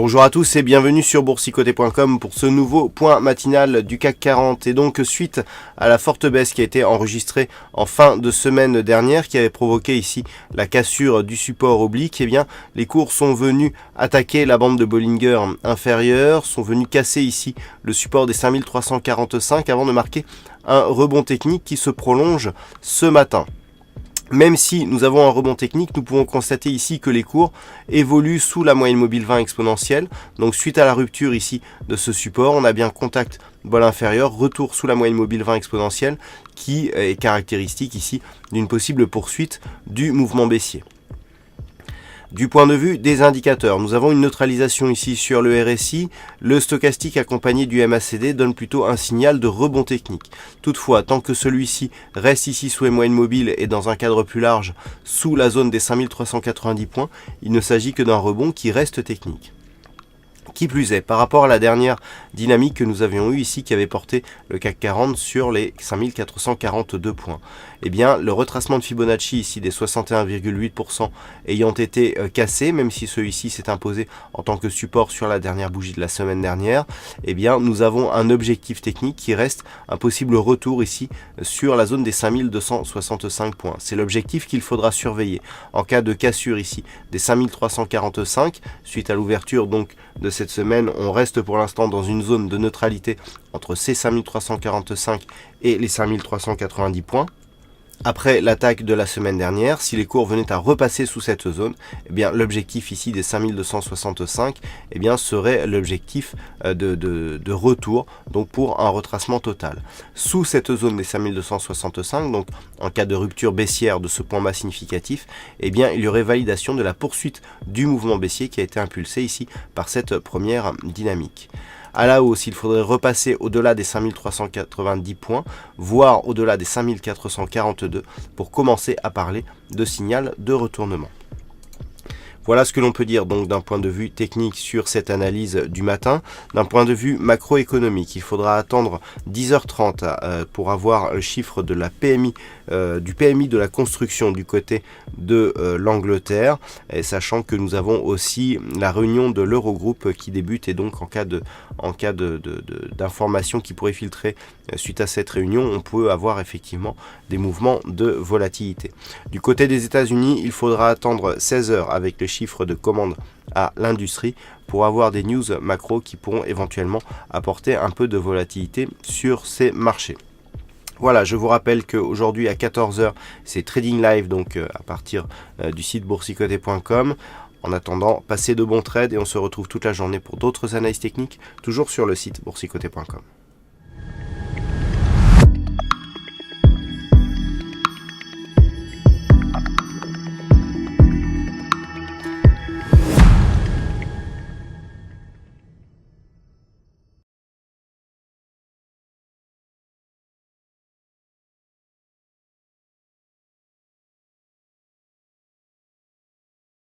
Bonjour à tous et bienvenue sur boursicoté.com pour ce nouveau point matinal du CAC 40. Et donc suite à la forte baisse qui a été enregistrée en fin de semaine dernière, qui avait provoqué ici la cassure du support oblique, eh bien les cours sont venus attaquer la bande de Bollinger inférieure, sont venus casser ici le support des 5345 avant de marquer un rebond technique qui se prolonge ce matin. Même si nous avons un rebond technique, nous pouvons constater ici que les cours évoluent sous la moyenne mobile 20 exponentielle. Donc suite à la rupture ici de ce support, on a bien contact bol inférieur, retour sous la moyenne mobile 20 exponentielle qui est caractéristique ici d'une possible poursuite du mouvement baissier. Du point de vue des indicateurs, nous avons une neutralisation ici sur le RSI. Le stochastique accompagné du MACD donne plutôt un signal de rebond technique. Toutefois, tant que celui-ci reste ici sous les moyennes mobiles et dans un cadre plus large sous la zone des 5390 points, il ne s'agit que d'un rebond qui reste technique. Qui plus est, par rapport à la dernière dynamique que nous avions eue ici, qui avait porté le CAC 40 sur les 5442 points, eh bien, le retracement de Fibonacci ici des 61,8% ayant été cassé, même si celui-ci s'est imposé en tant que support sur la dernière bougie de la semaine dernière, eh bien, nous avons un objectif technique qui reste un possible retour ici sur la zone des 5265 points. C'est l'objectif qu'il faudra surveiller en cas de cassure ici des 5345, suite à l'ouverture donc de cette semaine. On reste pour l'instant dans une zone de neutralité entre ces 5345 et les 5390 points. Après l'attaque de la semaine dernière, si les cours venaient à repasser sous cette zone, eh bien l'objectif ici des 5265 eh bien, serait l'objectif de retour donc pour un retracement total. Sous cette zone des 5265, donc en cas de rupture baissière de ce point bas significatif, eh bien, il y aurait validation de la poursuite du mouvement baissier qui a été impulsé ici par cette première dynamique. À la hausse, il faudrait repasser au-delà des 5390 points, voire au-delà des 5442 pour commencer à parler de signal de retournement. Voilà ce que l'on peut dire donc d'un point de vue technique sur cette analyse du matin. D'un point de vue macroéconomique, il faudra attendre 10h30 pour avoir le chiffre de la PMI, du PMI de la construction du côté de l'Angleterre, et sachant que nous avons aussi la réunion de l'Eurogroupe qui débute, et donc en cas d'informations qui pourraient filtrer suite à cette réunion, on peut avoir effectivement des mouvements de volatilité. Du côté des États-Unis, il faudra attendre 16h avec le chiffre de commandes à l'industrie pour avoir des news macro qui pourront éventuellement apporter un peu de volatilité sur ces marchés. Voilà, je vous rappelle qu'aujourd'hui à 14h, c'est Trading Live, donc à partir du site boursicoté.com. En attendant, passez de bons trades et on se retrouve toute la journée pour d'autres analyses techniques, toujours sur le site boursicoté.com.